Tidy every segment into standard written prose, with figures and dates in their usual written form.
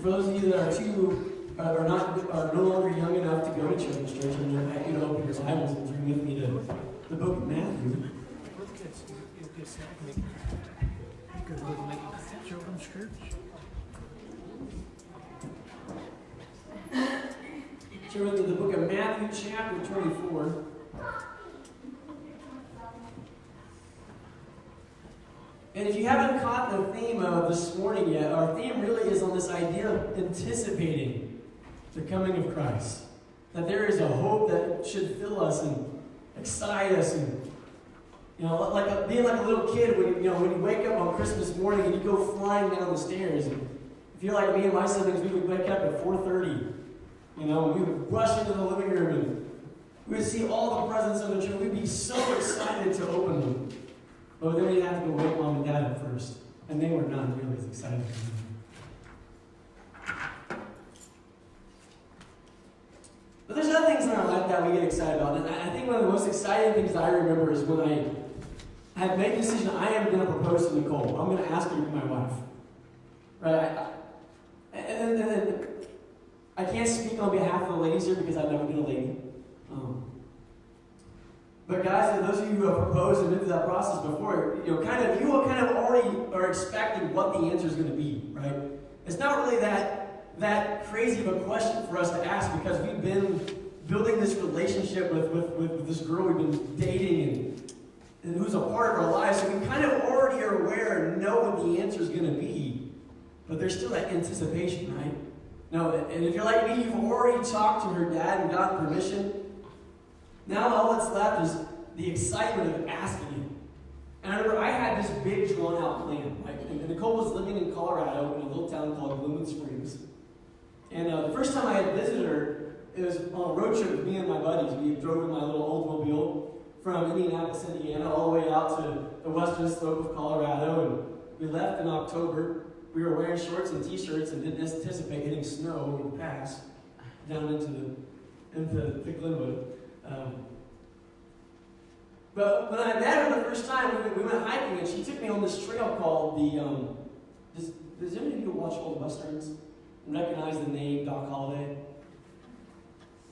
for those of you that are no longer young enough to go to children's church, I'm going to invite you to open your Bibles and turn with me to the book of Matthew. Children's church. Turn with me to the book of Matthew, chapter 24. And if you haven't caught the theme of this morning yet, our theme really is on this idea of anticipating the coming of Christ. That there is a hope that should fill us and excite us, and being like a little kid when you wake up on Christmas morning and you go flying down the stairs. And if you're like me and my siblings, we would wake up at 4:30. And we would rush into the living room and we would see all the presents of the church. We'd be so excited to open them. But then we'd have to go wake mom and dad up first. And they were not nearly as excited as me. But there's other things in our life that we get excited about. And I think one of the most exciting things that I remember is when I had made the decision I am going to propose to Nicole. I'm going to ask her to be my wife. Right? And I can't speak on behalf of the ladies here because I've never been a lady. But guys, those of you who have proposed and been through that process before, you already are expecting what the answer is going to be, right? It's not really that crazy of a question for us to ask because we've been building this relationship with this girl we've been dating and who's a part of our lives, so we kind of already are aware and know what the answer is going to be. But there's still that anticipation, right? No, and if you're like me, you've already talked to her dad and gotten permission. Now all that's left is the excitement of asking him. And I remember I had this big drawn-out plan. Right? And Nicole was living in Colorado in a little town called Blooming Springs. And the first time I had visited her, it was on a road trip with me and my buddies. We drove in my little Oldsmobile from Indianapolis, Indiana, all the way out to the western slope of Colorado. And we left in October. We were wearing shorts and t-shirts and didn't anticipate hitting snow over the pass down into Glenwood. But when I met her the first time, we went hiking, and she took me on this trail called the. Does any of you watch old westerns and recognize the name Doc Holliday?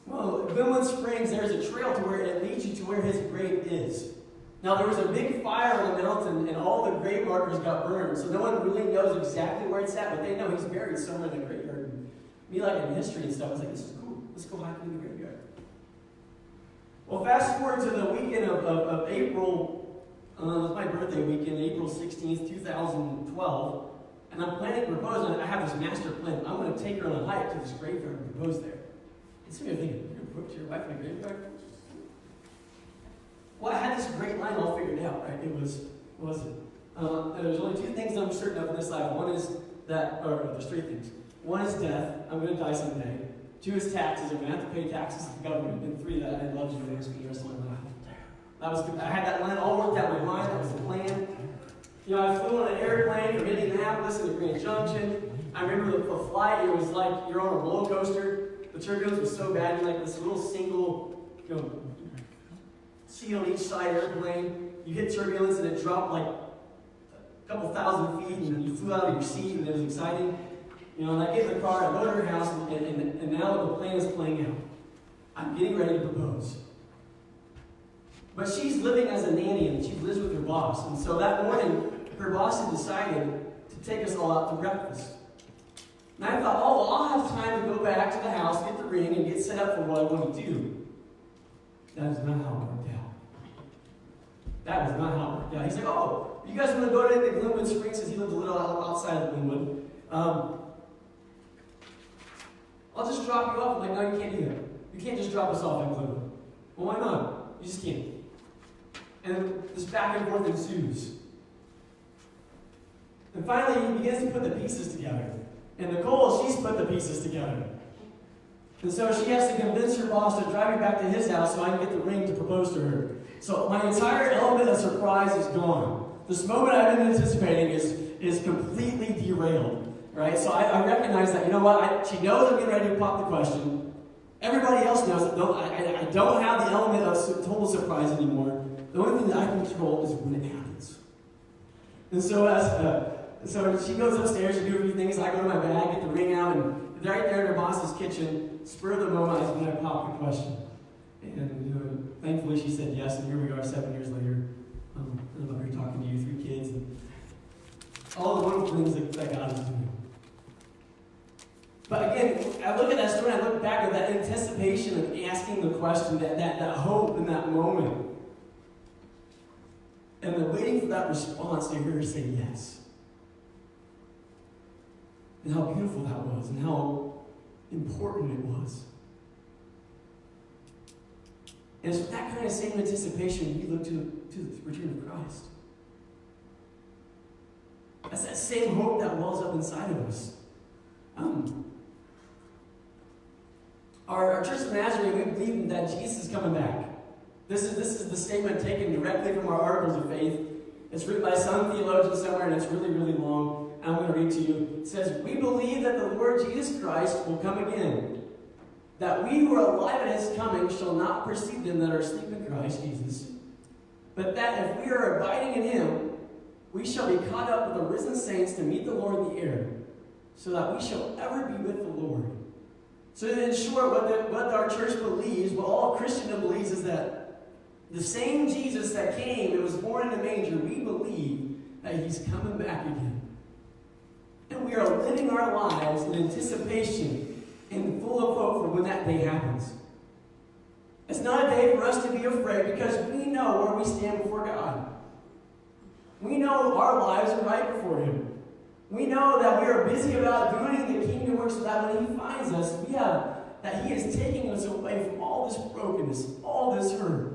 Well, at Glenwood Springs, there's a trail to where it leads you to where his grave is. Now, there was a big fire on the mountain, and all the grave markers got burned, so no one really knows exactly where it's at, but they know he's buried somewhere in the graveyard. And me, like in history and stuff, I was like, this is cool. Let's go hiking in the graveyard. Well, fast forward to the weekend of April, it was my birthday weekend, April 16th, 2012, and I'm planning to propose, and I have this master plan. I'm going to take her on a hike to this graveyard and propose there. And some of you are thinking, you're going to propose to your wife in a graveyard? Well, I had this great line all figured out, right? There's only two things I'm certain of in this life. One is there's three things. One is death. I'm going to die someday. Two is taxes. I'm going to have to pay taxes to the government. And three, that I'd love to do this for the rest of my life. That was good. I had that line all worked out in my mind. That was the plan. I flew on an airplane from Indianapolis to Grand Junction. I remember the flight. It was like you're on a roller coaster. The turbulence was so bad. You're like this little single, seat on each side airplane. You hit turbulence and it dropped like a couple thousand feet, and you flew out of your seat, and it was exciting. And I get in the car, I go to her house, and now the plan is playing out. I'm getting ready to propose. But she's living as a nanny, and she lives with her boss. And so that morning, her boss had decided to take us all out to breakfast. And I thought, I'll have time to go back to the house, get the ring, and get set up for what I want to do. That is not how it worked out. That was not how it worked out. He's like, you guys want to go to the Glenwood Springs? Because he lived a little outside of Glenwood. I'll just drop you off. I'm like, no, you can't do that. You can't just drop us off at Glenwood. Well, why not? You just can't. And this back and forth ensues. And finally, he begins to put the pieces together. And Nicole, she's put the pieces together. And so she has to convince her boss to drive me back to his house so I can get the ring to propose to her. So my entire element of surprise is gone. This moment I've been anticipating is completely derailed. Right? So I recognize that, she knows I'm getting ready to pop the question. Everybody else knows that I don't have the element of total surprise anymore. The only thing that I can control is when it happens. And so So she goes upstairs to do a few things. I go to my bag, get the ring out, and right there in her boss's kitchen, spur of the moment, is when I pop the question. And thankfully she said yes, and here we are 7 years later. I'm up here talking to you, 3 kids, and all the wonderful things that God is doing. But again, I look at that story, and I look back at that anticipation of asking the question, that hope in that moment. And then waiting for that response to hear her say yes. And how beautiful that was, and how important it was. And it's that kind of same anticipation we look to the return of Christ. That's that same hope that wells up inside of us. Our church of Nazarene, we believe that Jesus is coming back. This is the statement taken directly from our Articles of Faith. It's written by some theologian somewhere, and it's really, really long. I'm going to read to you. It says, "We believe that the Lord Jesus Christ will come again, that we who are alive at his coming shall not precede them that are asleep in Christ Jesus, but that if we are abiding in him, we shall be caught up with the risen saints to meet the Lord in the air, so that we shall ever be with the Lord." So in short, what our church believes, what all Christendom believes, is that the same Jesus that came and was born in a manger, we believe that he's coming back again. And we are living our lives in anticipation and full of hope for when that day happens. It's not a day for us to be afraid, because we know where we stand before God. We know our lives are right before him. We know that we are busy about doing the kingdom work, so that when he finds us, we have that he is taking us away from all this brokenness, all this hurt,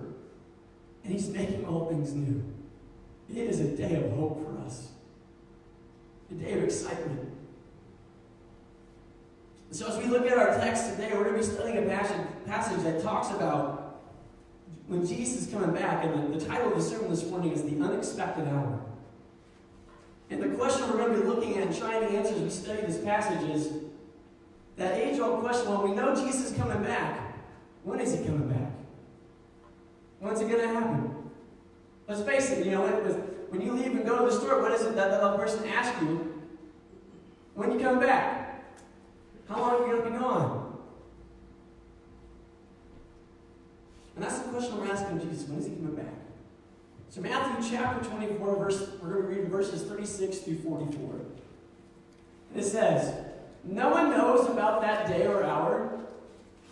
and he's making all things new. It is a day of hope for us, a day of excitement. So as we look at our text today, we're going to be studying a passage that talks about when Jesus is coming back, and the title of the sermon this morning is The Unexpected Hour. And the question we're going to be looking at and trying to answer as we study this passage is that age-old question: well, we know Jesus is coming back. When is he coming back? When's it going to happen? Let's face it, when you leave and go to the store, what is it that other person asks you? When you come back? How long are you going to be gone? And that's the question we're asking Jesus. When is he coming back? So Matthew chapter 24, we're going to read verses 36 through 44. It says, "No one knows about that day or hour,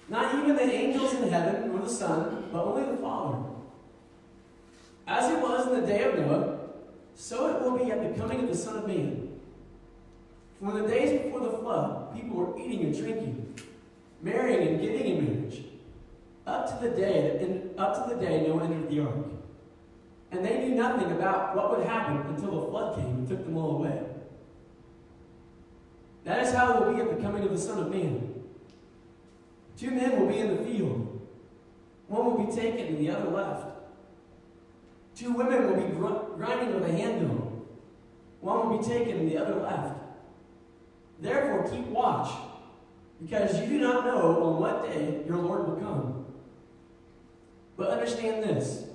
not even the angels in heaven nor the Son, but only the Father. As it was in the day of Noah, so it will be at the coming of the Son of Man. For in the days before the flood, people were eating and drinking, marrying and giving in marriage, up to the day Noah entered the ark. And they knew nothing about what would happen until the flood came and took them all away. That is how it will be at the coming of the Son of Man. 2 men will be in the field. One will be taken and the other left. 2 women will be grinding with a handmill. One will be taken and the other left. Therefore keep watch, because you do not know on what day your Lord will come. But understand this: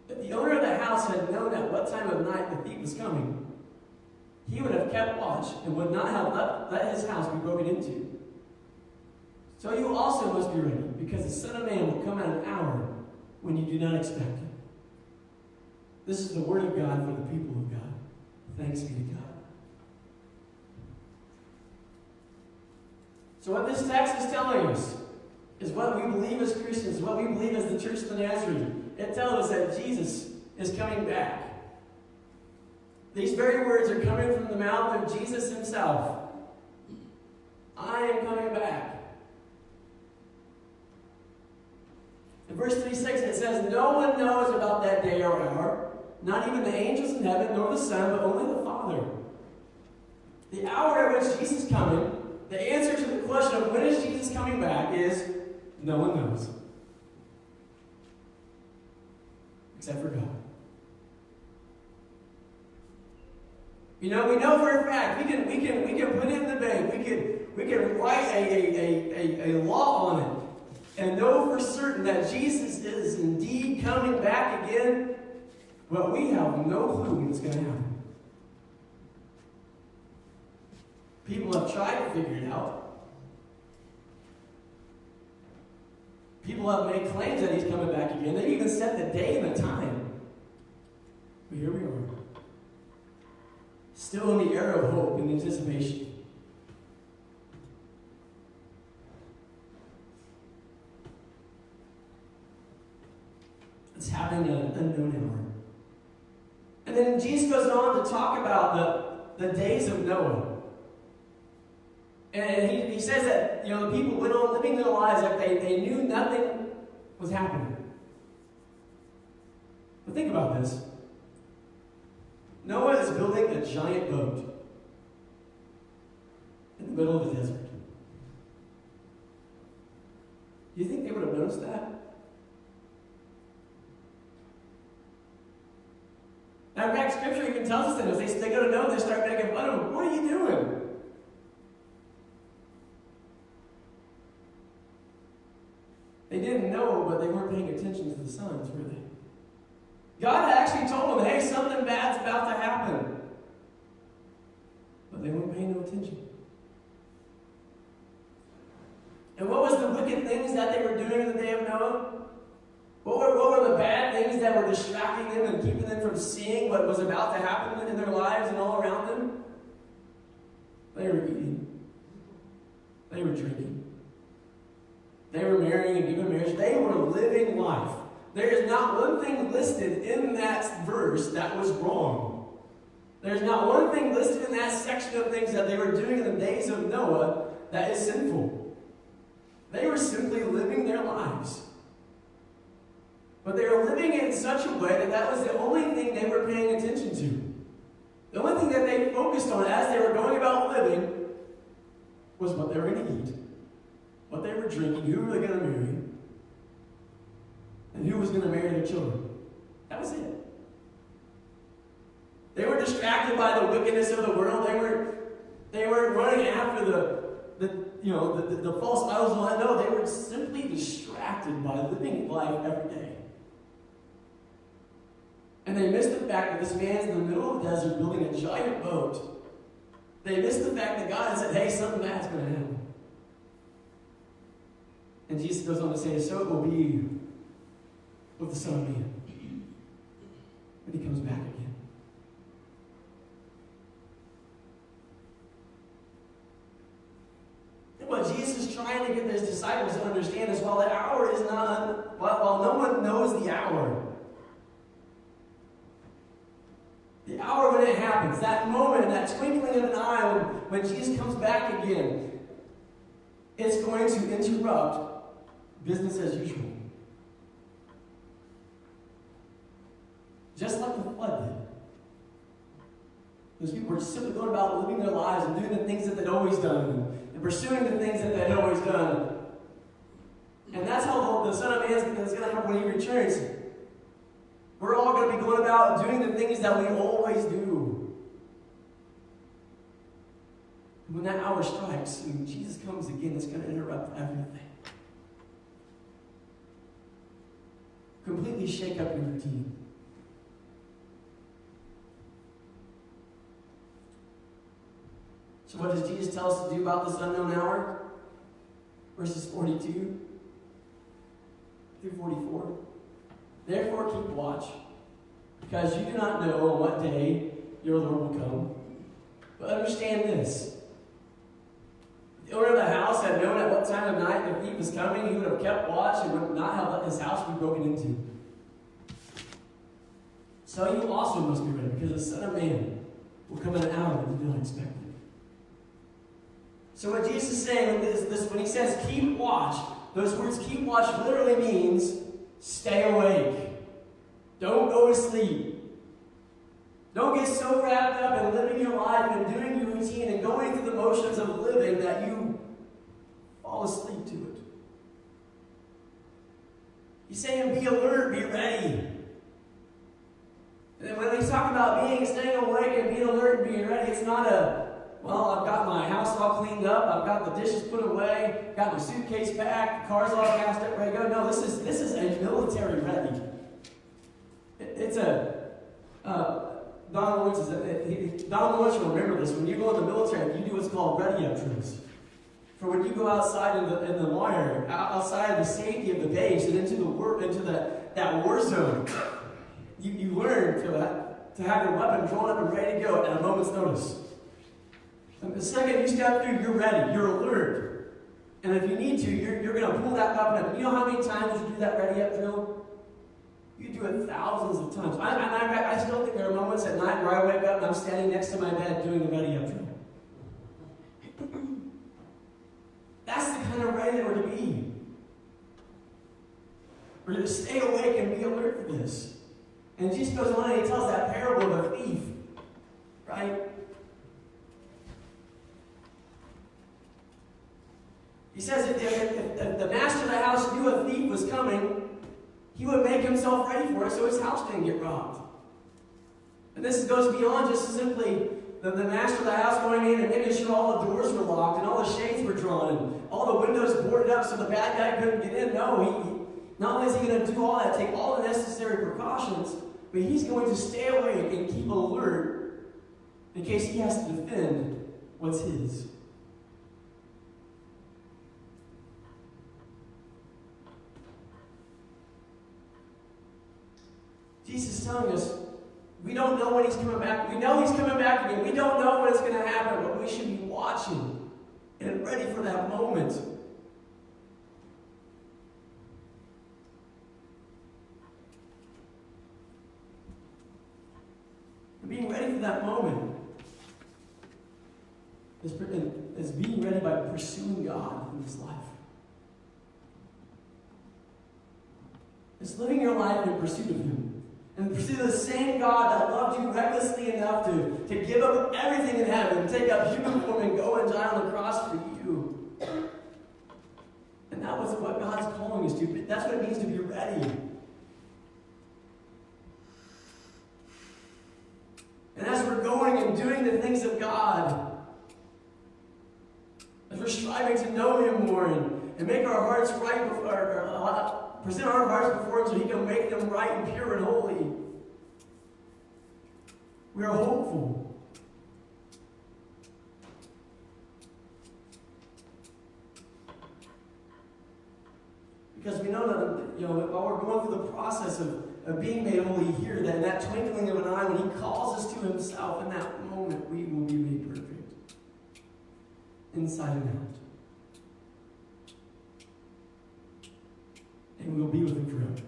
if the owner of the house had known at what time of night the thief was coming, he would have kept watch and would not have let his house be broken into. So you also must be ready, because the Son of Man will come at an hour when you do not expect it." This is the word of God for the people of God. Thanks be to God. So what this text is telling us is what we believe as Christians, what we believe as the Church of the Nazarene. It tells us that Jesus is coming back. These very words are coming from the mouth of Jesus himself. I am coming back. In verse 36 it says, "No one knows about that day or hour, not even the angels in heaven, nor the Son, but only the Father." The hour at which Jesus is coming, the answer to the question of when is Jesus coming back is no one knows. Except for God. We know for a fact, we can put it in the bank, we can write a law on it, and know for certain that Jesus is indeed coming back again, but we have no clue when it's going to happen. People have tried to figure it out. People have made claims that he's coming back again. They've even set the day and the time. But here we are. Still in the era of hope and anticipation. It's happening at an unknown hour. And then Jesus goes on to talk about the days of Noah. And he says that, the people went on living their lives like they knew nothing was happening. But think about this. Noah is building a giant boat in the middle of the desert. Do you think they would have noticed that? Now, in fact, Scripture even tells us that as they go to Noah, they start making fun of him. What are you doing? They didn't know, but they weren't paying attention to the signs, were they? God had actually told them, hey, something bad's about to happen. But they weren't paying no attention. And what was the wicked things that they were doing in the day of Noah? What were the bad things that were distracting them and keeping them from seeing what was about to happen in their lives and all around them? They were eating. They were drinking. They were marrying and giving marriage. They were living life. There is not one thing listed in that verse that was wrong. There's not one thing listed in that section of things that they were doing in the days of Noah that is sinful. They were simply living their lives. But they were living in such a way that that was the only thing they were paying attention to. The only thing that they focused on as they were going about living was what they were going to eat, what they were drinking, who were they going to marry, and who was going to marry their children. That was it. They were distracted by the wickedness of the world. They were running after the false idols and all that. No, they were simply distracted by living life every day. And they missed the fact that this man's in the middle of the desert building a giant boat. They missed the fact that God had said, hey, something bad's going to happen. And Jesus goes on to say, so it will be with the Son of Man when he comes back again. And what Jesus is trying to get his disciples to understand is while the hour is not, while no one knows the hour when it happens, that moment, that twinkling of an eye when Jesus comes back again, it's going to interrupt business as usual. Just like the flood did. Those people were simply going about living their lives and doing the things that they'd always done and pursuing the things that they'd always done. And that's how the Son of Man is going to happen when he returns. We're all going to be going about doing the things that we always do. And when that hour strikes and Jesus comes again, it's going to interrupt everything. Completely shake up your routine. So what does Jesus tell us to do about this unknown hour? Verses 42 through 44. Therefore keep watch, because you do not know on what day your Lord will come. But understand this. If the owner of the house had known at what time of night the thief was coming, he would have kept watch and would not have let his house be broken into. So you also must be ready, because the Son of Man will come in an hour that you do not expect it. So what Jesus is saying is when he says keep watch, those words keep watch literally means stay awake. Don't go to sleep. Don't get so wrapped up in living your life and doing your routine and going through the motions of living that you fall asleep to it. He's saying be alert, be ready. And when he's talking about staying awake and being alert and being ready, it's not I've got my house all cleaned up, I've got the dishes put away, got my suitcase packed, the car's all gassed up, ready to go. No, this is a military ready. It's a Don Lawrence Donald wants you to remember this. When you go in the military, you do what's called ready-up drills. For when you go outside in the wire, outside of the safety of the base and into that war zone, you learn to have your weapon drawn up and ready to go at a moment's notice. And the second you step through, you're ready, you're alert. And if you need to, you're going to pull that weapon up. You know how many times you do that ready-up drill? You do it thousands of times. I still think there are moments at night where I wake up and I'm standing next to my bed doing the ready-up drill. That's the kind of ready that we're to be. We're to stay awake and be alert for this. And Jesus goes on and he tells that parable of a thief, right? He says if the master of the house knew a thief was coming, he would make himself ready for it so his house didn't get robbed. And this goes beyond just simply the master of the house going in and making sure all the doors were locked and all the shades were drawn and all the windows boarded up so the bad guy couldn't get in. No, not only is he going to do all that, take all the necessary precautions, but he's going to stay awake and keep alert in case he has to defend what's his. Jesus is telling us, we don't know when he's coming back. We know he's coming back again. We don't know when it's going to happen, but we should be watching and ready for that moment. And being ready for that moment is being ready by pursuing God in this life. It's living your life in pursuit of him. And pursue the same God that loved you recklessly enough to give up everything in heaven, take up human form and go and die on the cross for you. And that was what God's calling us to. That's what it means to be ready. And as we're going and doing the things of God, as we're striving to know him more and make our hearts right before present our hearts before him so he can make them right and pure and holy. We are hopeful. Because we know that while we're going through the process of being made holy here, that in that twinkling of an eye, when he calls us to himself, in that moment we will be made perfect. Inside and out. And we will be with him forever.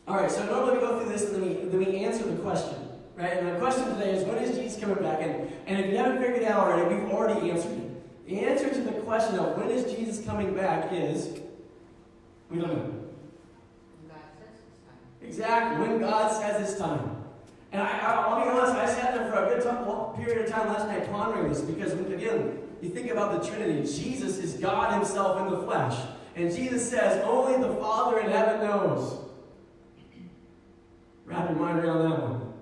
All right, so normally we go through this and then we answer the question, right? And the question today is, when is Jesus coming back? And if you haven't figured it out already, we've already answered it. The answer to the question of when is Jesus coming back is, we don't know. When God says it's time. Exactly, when God says it's time. And I'll be honest, I sat there for a good period of time last night pondering this because, again, you think about the Trinity. Jesus is God himself in the flesh. And Jesus says, only the Father in heaven knows. Wrap your mind around that one.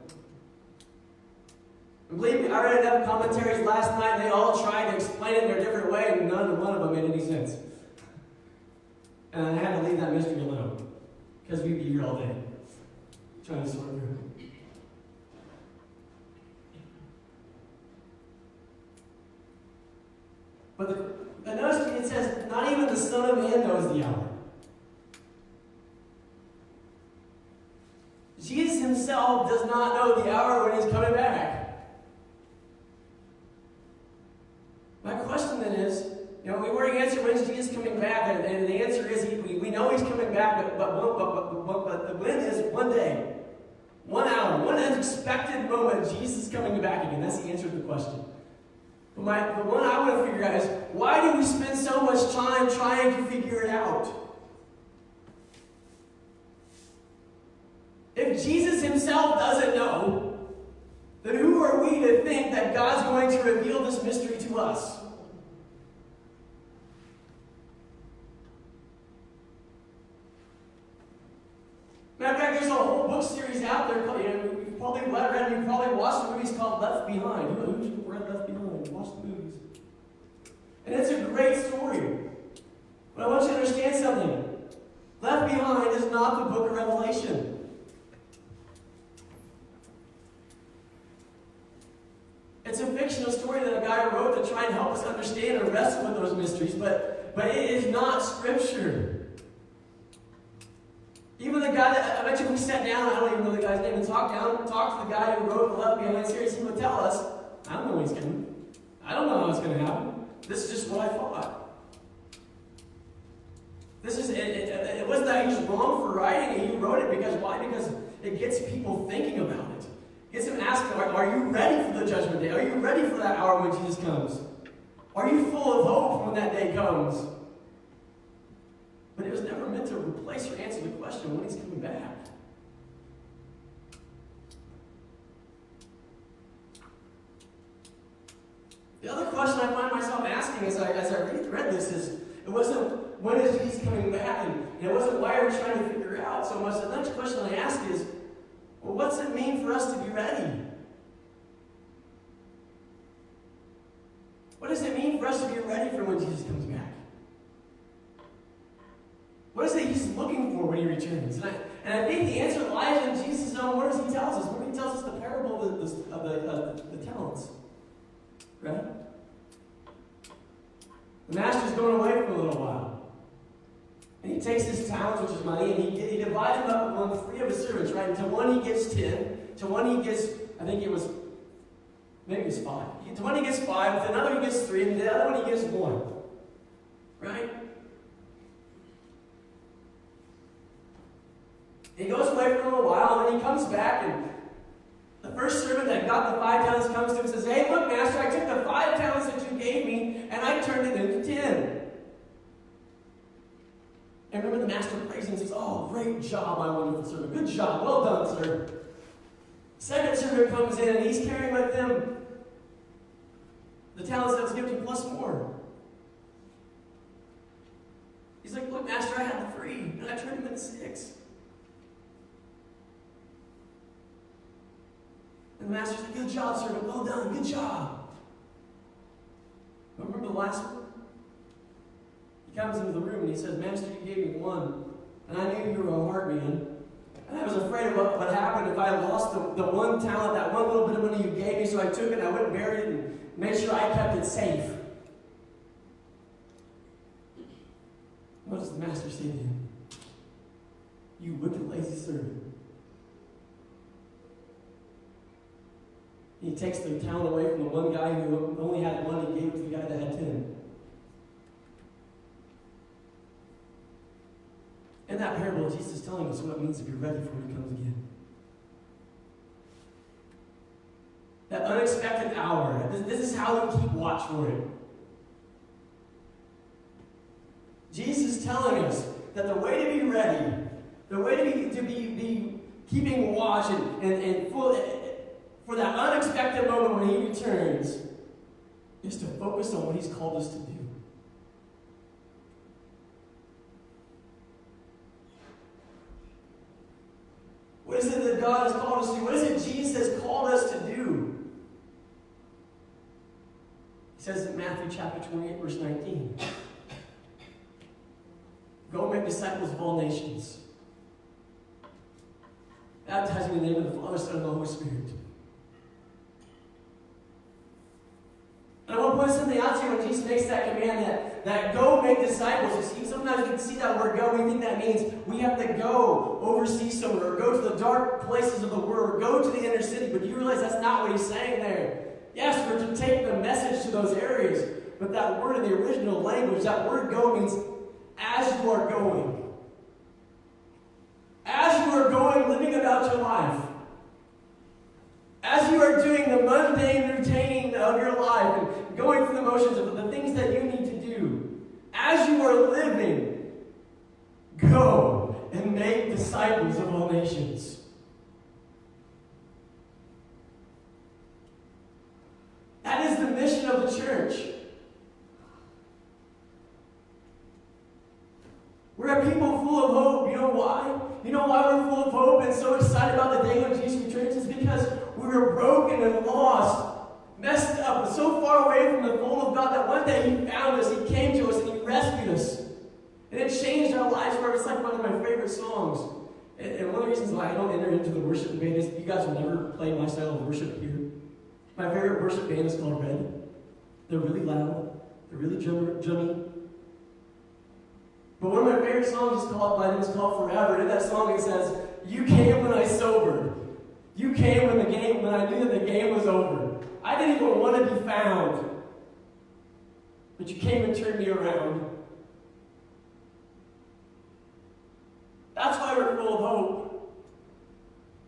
And believe me, I read enough commentaries last night, and they all tried to explain it in their different way, and one of them made any sense. And I had to leave that mystery alone. Because we'd be here all day trying to sort through it. But notice it says, not even the Son of Man knows the hour. Jesus himself does not know the hour when he's coming back. My question then is, we already answered when is Jesus coming back, and the answer is we know he's coming back, but the when is one day, 1 hour, one unexpected moment, Jesus is coming back again. That's the answer to the question. But the one I want to figure out is, why do we spend so much time trying to figure it out? If Jesus himself doesn't know, then who are we to think that God's going to reveal this mystery to us? Matter of fact, there's a whole book series out there. You've probably read, you've probably watched the movies called Left Behind. Who's read Left Behind? Watch the movies. And it's a great story. But I want you to understand something. Left Behind is not the book of Revelation. fictional story that a guy wrote to try and help us understand and wrestle with those mysteries, but it is not Scripture. Even the guy that, I bet you we sat down, I don't even know the guy's name, and talked to the guy who wrote the Left Behind series, he would tell us, I don't know when he's coming. I don't know how it's going to happen. This is just what I thought. It wasn't that he was wrong for writing it. He wrote it because why? Because it gets people thinking about it. It gets them asking, are you ready for the judgment day? Are you ready for that hour when Jesus comes? Are you full of hope when that day comes? But it was never meant to replace or answer the question when he's coming back. The other question I find myself asking as I read this is, it wasn't when is Jesus coming back, and it wasn't why are we trying to figure out so much. The next question I ask is, well, what's it mean for us to be ready? What does it mean for us to be ready for when Jesus comes back? What is it he's looking for when he returns? And I think the answer lies in Jesus' own words. He tells us. When he tells us the parable of the talents. Right? The master's going away for a little while. And he takes his talents, which is money, and he divides them up among 3 of his servants, right? And to one he gives 10. To one he gives, maybe it was 5. To one he gives 5. To another he gives 3. And to the other one he gives 1. Right? He goes away for a little while, and then he comes back, and the first servant that got the 5 talents comes to him and says, hey, look, master, I took the 5 talents that you gave me, and I turned it into 10. And remember, the master prays and says, oh, great job, my wonderful servant. Good job. Well done, sir. Second servant comes in, and he's carrying with him the talents that was given to him plus more. He's like, look, master, I had the 3, and I turned them into 6. And the master's like, good job, servant. Well done. Good job. But remember the last one? He comes into the room and he says, master, you gave me 1. And I knew you were a hard man. And I was afraid of what would happen if I lost the 1 talent, that 1 little bit of money you gave me. So I took it and I went and buried it and made sure I kept it safe. What does the master say to him? You wicked, lazy servant. He takes the talent away from the one guy who only had 1 and gave it to the guy that had 10. In that parable, Jesus is telling us what it means to be ready for when he comes again. That unexpected hour. This is how we keep watch for it. Jesus is telling us that the way to be ready, the way to be keeping watch and full, for that unexpected moment when he returns, is to focus on what he's called us to do. What is it that God has called us to do? What is it Jesus has called us to do? He says in Matthew chapter 28, verse 19, go make disciples of all nations, baptizing in the name of the Father, Son, and the Holy Spirit. And I want to point something out to you when Jesus makes that command that go make disciples. You see, sometimes we can see that word go, we think that means we have to go overseas somewhere, or go to the dark places of the world, or go to the inner city. But you realize that's not what he's saying there. Yes, we're to take the message to those areas, but that word in the original language, that word go means as you are going. As you are going, living about your life. As you are doing the mundane routine of your life and going through the motions of the things that you need to do, as you are living, go and make disciples of all nations. That is the mission of the church. We're a people full of hope. You know why? You know why we're full of hope and so excited about the day when Jesus returns? It's because we were broken and lost, messed up, and so far away from the fold of God that one day he found us, he came to us, and he rescued us. And it changed our lives forever. It's like one of my favorite songs. And one of the reasons why I don't enter into the worship debate is you guys will never play my style of worship here. My favorite worship band is called Red. They're really loud. They're really drummy. But one of my favorite songs is called Forever. And in that song it says, "You came when I sobered. You came when I knew that the game was over. I didn't even want to be found. But you came and turned me around." That's why we're full of hope.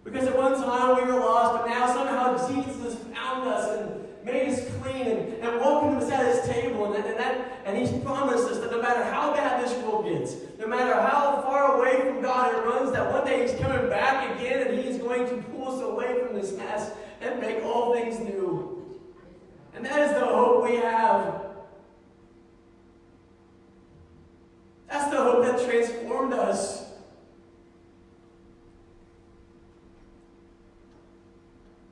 Because at one time we were lost, but now somehow Jesus found us and made us clean and welcomed us at his table. And he's promised us that no matter how bad this world gets, no matter how far away from God it runs, that one day he's coming back again and he's going to pull us away from this mess and make all things new. And that is the hope we have. That's the hope that transformed us.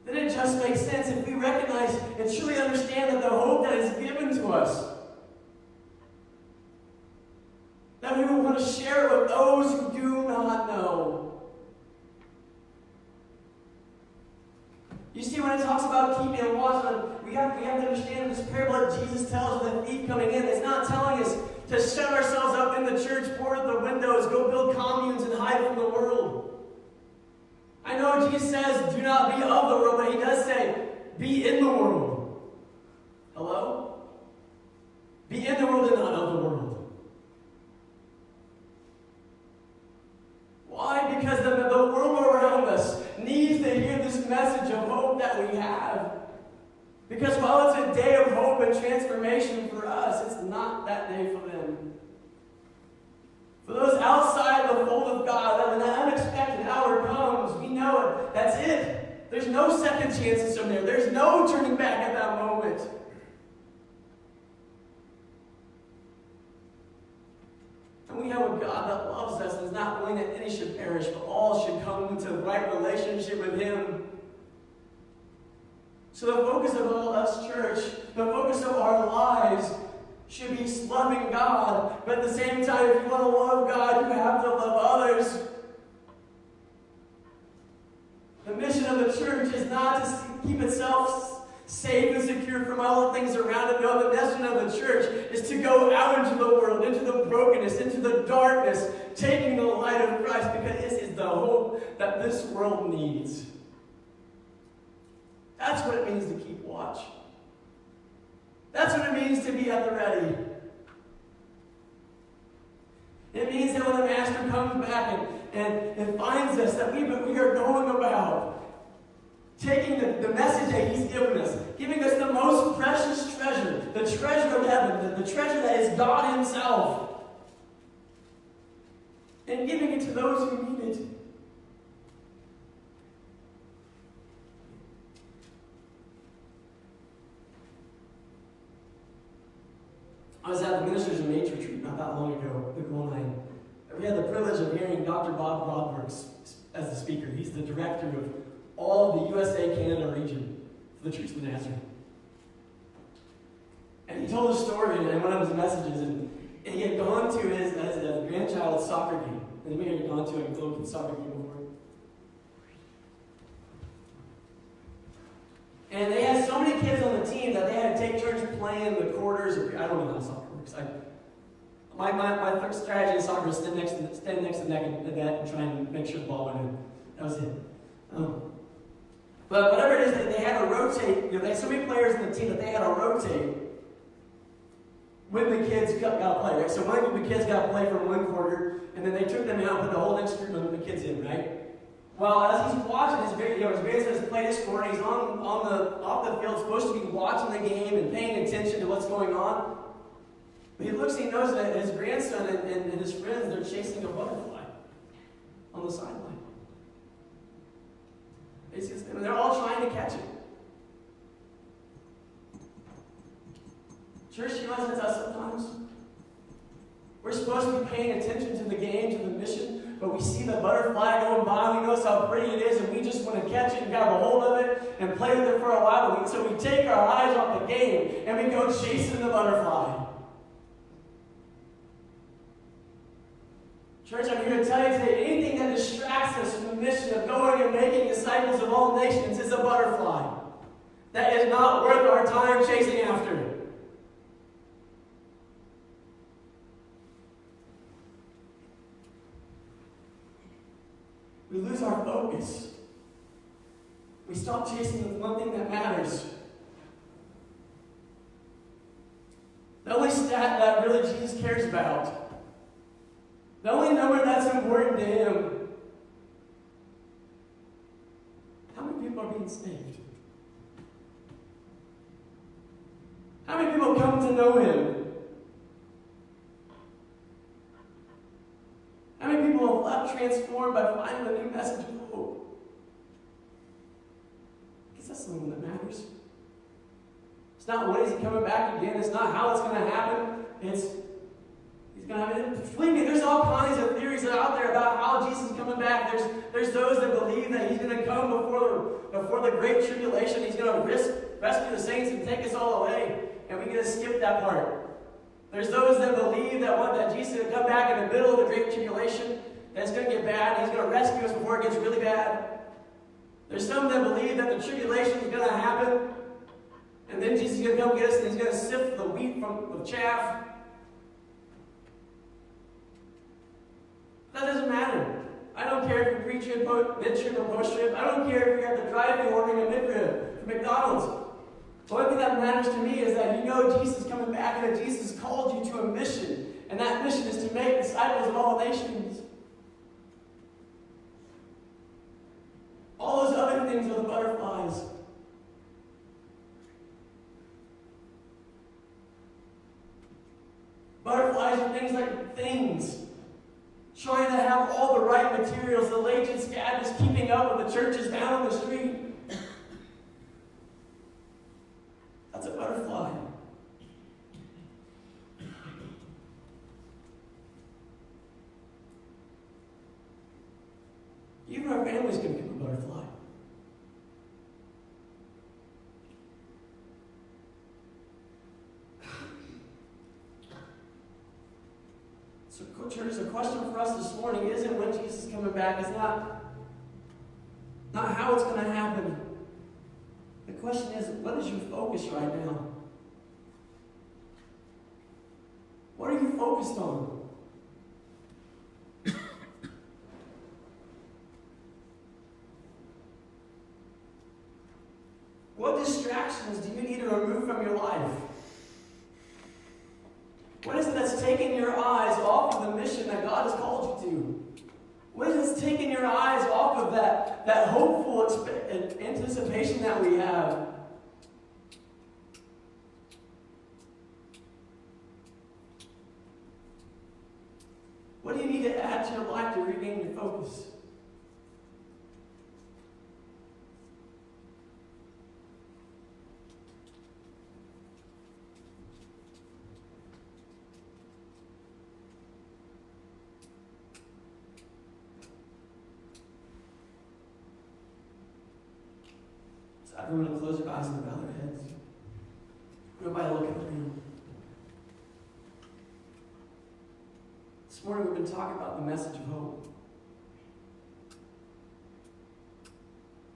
Then it just makes sense if we recognize and truly understand that the hope that is given to us, that we will want to share it with those who do not know. You see, when it talks about keeping a watch on, we have to understand this parable that Jesus tells of the thief coming in. It's not telling us to shut ourselves up in the church, board the windows, go build communes and hide from the world. I know Jesus says, do not be of the world, but he does say, be in the world. Hello? Be in the world and not of the world. Why? Because the world around us needs to hear this message of hope that we have. Because while it's a day of hope and transformation for us, it's not that day for them. For those outside the fold of God, when that unexpected hour comes, we know it. That's it. There's no second chances from there. There's no turning back at that moment. And we have a God that loves us and is not willing that any should perish, but all should come into right relationship with him. So the focus of us, church, the focus of our lives should be loving God, but at the same time, if you want to love God, you have to love others. The mission of the church is not to keep itself safe and secure from all the things around it. No, the mission of the church is to go out into the world, into the brokenness, into the darkness, taking the light of Christ, because this is the hope that this world needs. That's what it means to keep watch. That's what it means to be at the ready. It means that when the Master comes back and finds us, that we are going about taking the message that he's given us, giving us the most precious treasure, the treasure of heaven, the treasure that is God himself, and giving it to those who need it. I was at the Ministers of Nature retreat not that long ago, Nicole and I. We had the privilege of hearing Dr. Bob Rodberg as the speaker. He's the director of all of the USA, Canada region for the Church of the Nazarene. And he told a story in one of his messages, and he had gone to his grandchild's soccer game. And we had gone to a local soccer game before. And they had so many kids on the team that they had to take turns playing the quarters. I don't know how soccer works. My strategy in soccer was stand next to the net and try and make sure the ball went in. That was it. But whatever it is, they had to rotate. They had so many players in the team that they had to rotate when the kids got to play, right? So one group of kids got to play for one quarter, and then they took them out and put the whole next group of the kids in, right? Well, as he's watching his grandson has played his sport, he's off the field, supposed to be watching the game and paying attention to what's going on. But he looks and he knows that his grandson and his friends, they're chasing a butterfly on the sideline. They're all trying to catch it. Church, you realize that's us sometimes? We're supposed to be paying attention to the game, to the mission, but we see the butterfly going by, we notice how pretty it is, and we just want to catch it and grab a hold of it and play with it for a while. So we take our eyes off the game and we go chasing the butterfly. Church, I'm here to tell you today, anything that distracts us from the mission of going and making disciples of all nations is a butterfly. that is not worth our time chasing after. We lose our focus. We stop chasing the one thing that matters. The only stat that really Jesus cares about. The only number that's important to him. How many people are being saved? How many people come to know him? How many people have left transformed by finding a new message of hope? Because that's the one that matters. It's not when is he coming back again. It's not how it's going to happen. It's he's going to happen. Believe me, there's all kinds of theories out there about how Jesus is coming back. There's those that believe that he's going to come before the great tribulation. He's going to rescue the saints and take us all away. And we get to skip that part. There's those that believe that Jesus is going to come back in the middle of the great tribulation. That it's going to get bad. And he's going to rescue us before it gets really bad. There's some that believe that the tribulation is going to happen. And then Jesus is going to come get us and he's going to sift the wheat from the chaff. That doesn't matter. I don't care if you're preaching mid-trib or post-trib. I don't care if you're at the drive-thru ordering a mid-rib from McDonald's. The only thing that matters to me is that you know Jesus is coming back and that Jesus called you to a mission. And that mission is to make disciples of all nations. All those other things are the butterflies. Butterflies are things like things. Trying to have all the right materials, the latest scab is keeping up with the churches down the street. That's a butterfly. Even our families can become a butterfly. So, church, the question for us this morning isn't when Jesus is coming back. It's not how it's going to happen. The question is, what is your focus right now? What are you focused on? What distractions do you need to remove from your life? What is it that's taking your eyes off of the mission that God has called you to? What is it that's taking your eyes off of that hopeful anticipation that we have? What do you need to add to your life to regain your focus? Everyone to close their eyes and bow their heads. Everybody look at the room. This morning we've been talking about the message of hope.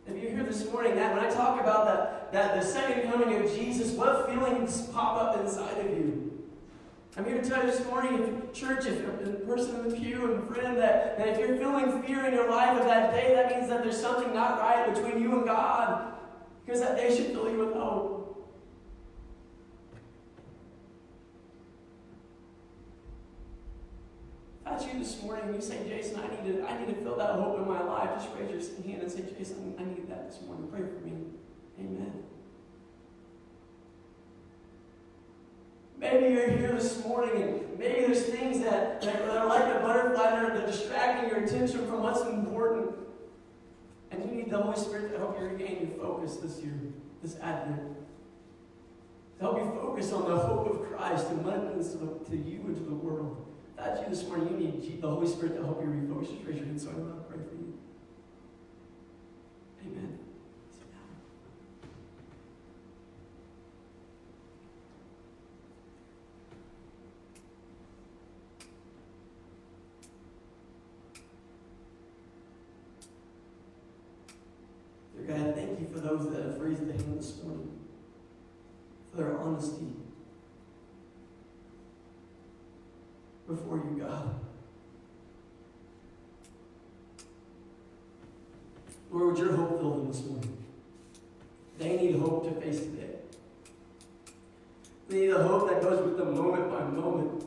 If you hear this morning that when I talk about that the second coming of Jesus, what feelings pop up inside of you? I'm here to tell you this morning, if church, if you're a person in the pew and friend, that if you're feeling fear in your life of that day, that means that there's something not right between you and God. Because that day should fill you with hope. If that's you this morning, you say, Jason, I need to feel that hope in my life. Just raise your hand and say, Jason, I need that this morning. Pray for me. Amen. Maybe you're here this morning and maybe there's things that are like a butterfly that are distracting your attention from what's important. And you need the Holy Spirit to help you regain your focus this year, this Advent. To help you focus on the hope of Christ and what it means to you and to the world. If that's you this morning, you need the Holy Spirit to help you refocus. Just raise your hand so I'm going to pray for you. Amen. Sit down. God, thank you for those that have raised their hand this morning, for their honesty before you, God. Lord, would your hope fill them this morning? They need hope to face today. They need a hope that goes with them moment by moment.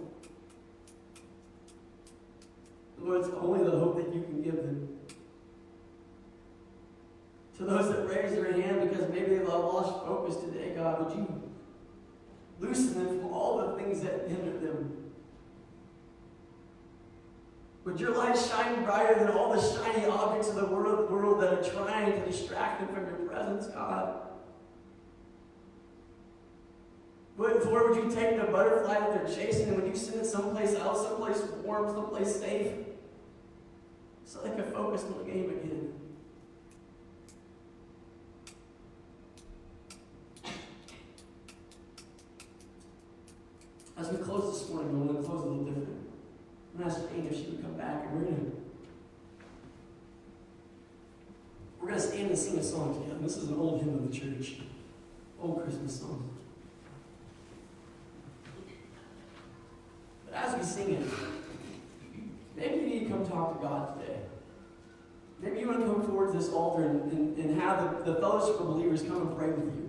Lord, it's only the hope that you can give them. To those that raise their hand because maybe they've lost focus today, God, would you loosen them from all the things that hinder them? Would your light shine brighter than all the shiny objects of the world that are trying to distract them from your presence, God? Lord, would you take the butterfly that they're chasing and would you send it someplace else, someplace warm, someplace safe, so they can focus on the game again? As we close this morning, we're going to close a little different. I'm going to ask Jane if she would come back, and we're going to stand and sing a song together. This is an old hymn of the church, old Christmas song. But as we sing it, maybe you need to come talk to God today. Maybe you want to come forward to this altar and have the fellowship of believers come and pray with you.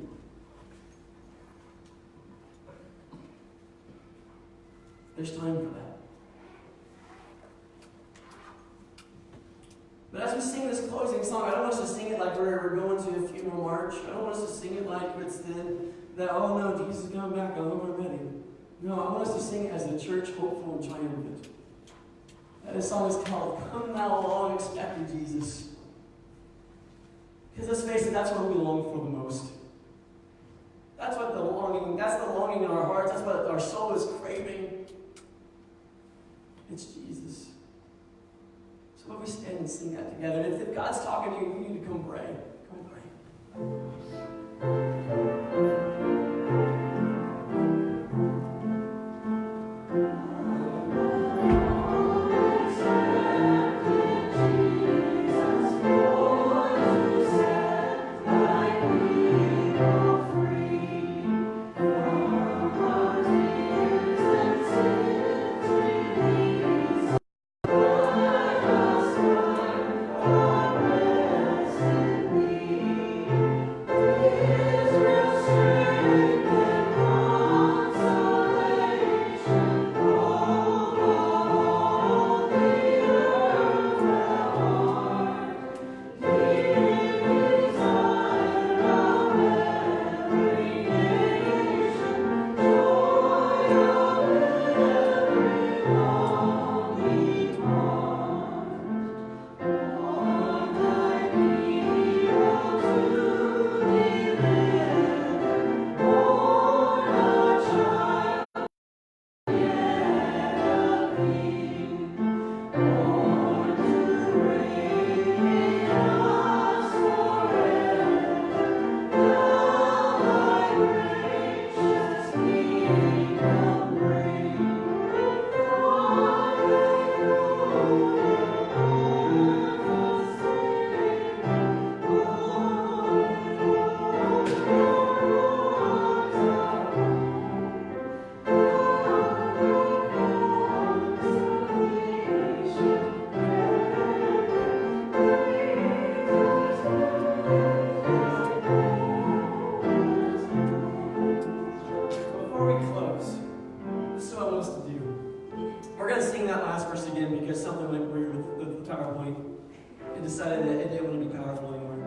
There's time for that. But as we sing this closing song, I don't want us to sing it like we're going to a funeral march. I don't want us to sing it like it's that, oh no, Jesus is coming back, I'm ready. No, I want us to sing it as a church hopeful and triumphant. And this song is called, Come Thou Long Expected Jesus. Because let's face it, that's what we long for the most. That's the longing in our hearts, that's what our soul is craving. It's Jesus. So when we stand and sing that together, and if God's talking to you, you need to come pray. Come pray. Decided that it didn't want to be powerful anymore.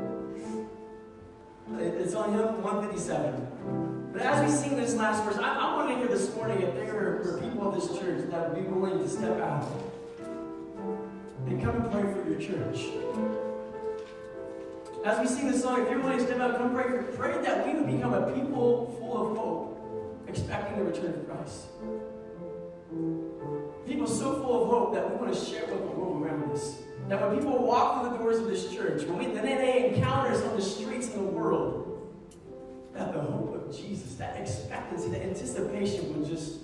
It's on hymn 157. But as we sing this last verse, I want to hear this morning if there were people of this church that would be willing to step out and come and pray for your church. As we sing this song, if you're willing to step out, come pray that we would become a people full of hope, expecting the return of Christ. People so full of hope that we want to share with the world around us. That when people walk through the doors of this church, when they encounter us on the streets in the world, that the hope of Jesus, that expectancy, that anticipation would just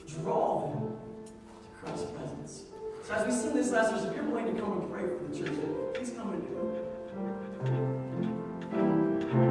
draw them to Christ's presence. So as we sing this last verse, if you're willing to come and pray for the church, please come and do it.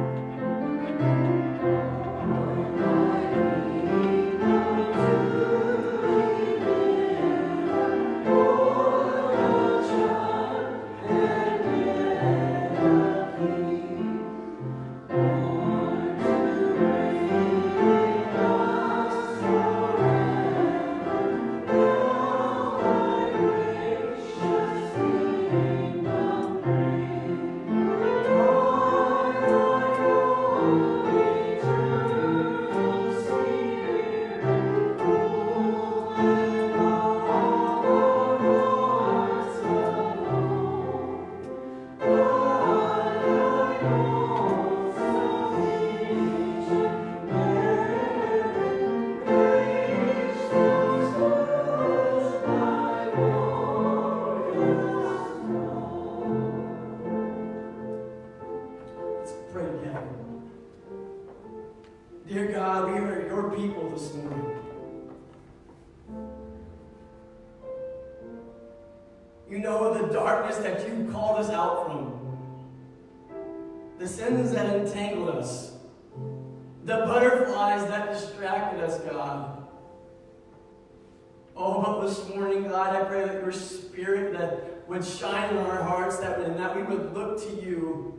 You know the darkness that you called us out from. The sins that entangled us. The butterflies that distracted us, God. Oh, but this morning, God, I pray that your Spirit that would shine in our hearts, that we would look to you.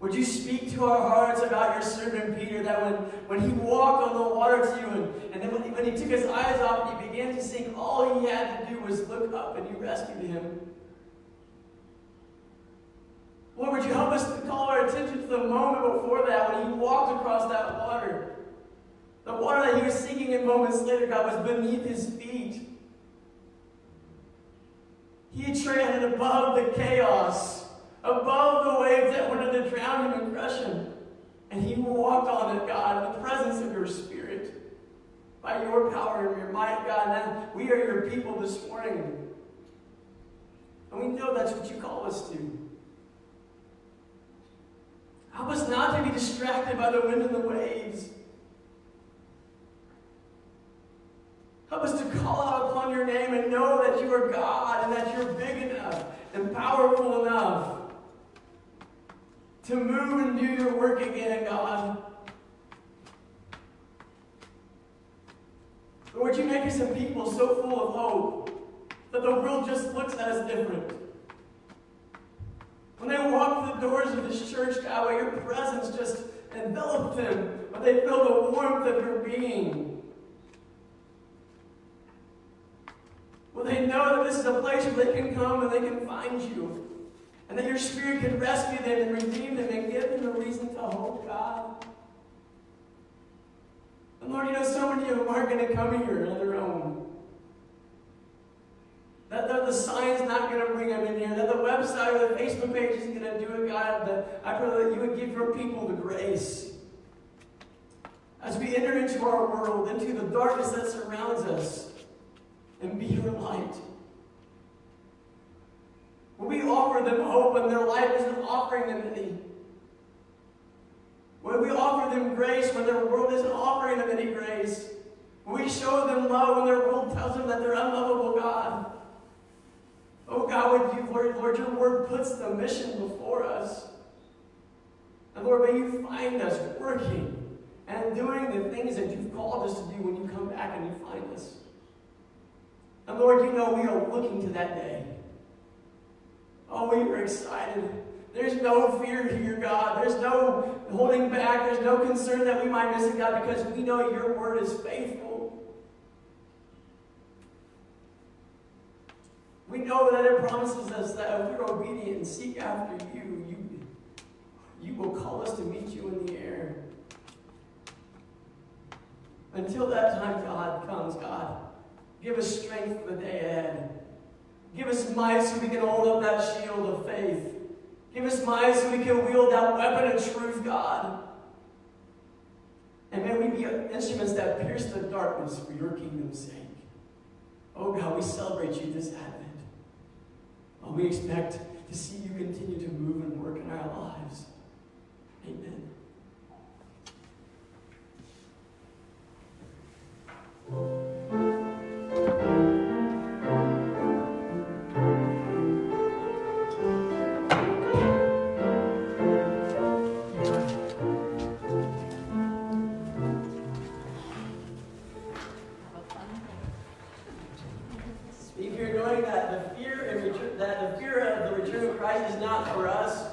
Would you speak to our hearts about your servant Peter, that when he walked on the water to you, and then when he took his eyes off and he began to sink, all he had to do was look up and you rescued him. Lord, would you help us to call our attention to the moment before that when he walked across that water? The water that he was sinking in moments later, God, was beneath his feet. He had traded above the chaos, above the waves that wanted to drown him and crush him. And he walked on it, God, in the presence of your Spirit. By your power and your might, God. And we are your people this morning. And we know that's what you call us to. Help us not to be distracted by the wind and the waves. Help us to call out upon your name and know that you are God and that you're big enough and powerful enough to move and do your work again, God. Lord, you make us a people so full of hope that the world just looks at us different. When they walk through the doors of this church, God, where your presence just enveloped them, but they feel the warmth of your being. Well, they know that this is a place where they can come and they can find you. And that your Spirit can rescue them and redeem them and give them a reason to hope, God. And Lord, you know so many of them aren't going to come here on their own. That the sign's not going to bring them in here. That the website or the Facebook page isn't going to do it, God. That I pray that you would give your people the grace. As we enter into our world, into the darkness that surrounds us, and be your light. When we offer them hope and their life isn't offering them any. When we offer them grace when their world isn't offering them any grace. When we show them love when their world tells them that they're unlovable, God. Oh God, would you, Lord, your word puts the mission before us. And Lord, may you find us working and doing the things that you've called us to do when you come back and you find us. And Lord, you know we are looking to that day. Oh, we are excited. There's no fear here, God. There's no holding back. There's no concern that we might miss it, God, because we know your word is faithful. We know that it promises us that if we're obedient and seek after you, you will call us to meet you in the air. Until that time, God, comes, God, give us strength for the day ahead. Give us might so we can hold up that shield of faith. Give us might so we can wield that weapon of truth, God. And may we be instruments that pierce the darkness for your kingdom's sake. Oh God, we celebrate you this Advent. Oh, we expect to see you continue to move and work in our lives. Amen. If you're knowing that the fear of the return of Christ is not for us,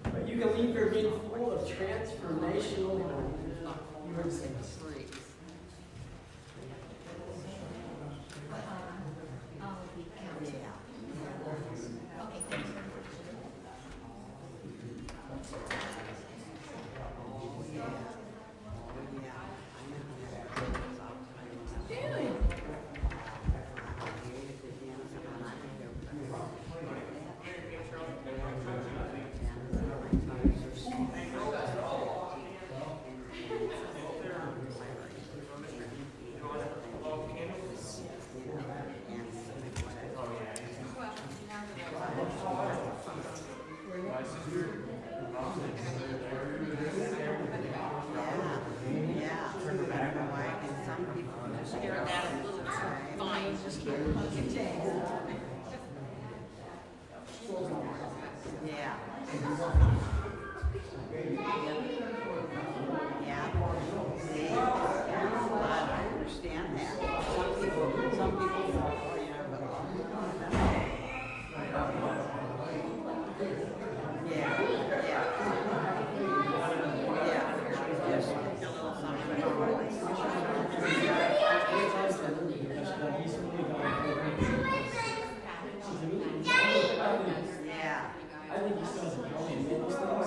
but you can leave here being full of transformational hope. You heard saints. Just keep punching tags. Yeah. Yeah. See? Yeah. I understand that. Some people, you know, but. Yeah. Yeah. Yeah. Just a little something. Yeah. I think he still has a million of those things.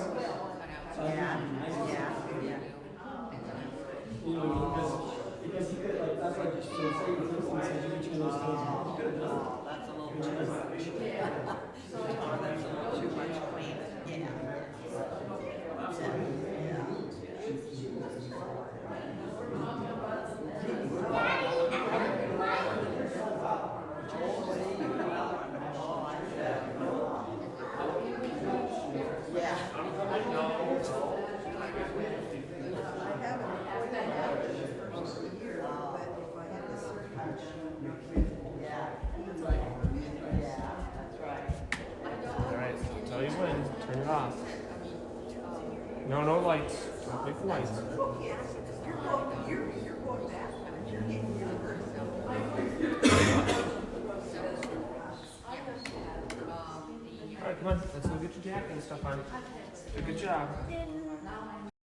So I think it'd be nice to see. You know, because he could, like, that's like, so say you flips and says you could turn those toes on. He could have done it. That's a little too much. Oh, that's a little too much clean. Yeah. Alright, I'll tell you when. Turn it off. No, no lights. Don't pick the lights. Alright, come on. Let's go get your jacket and stuff on. Good job.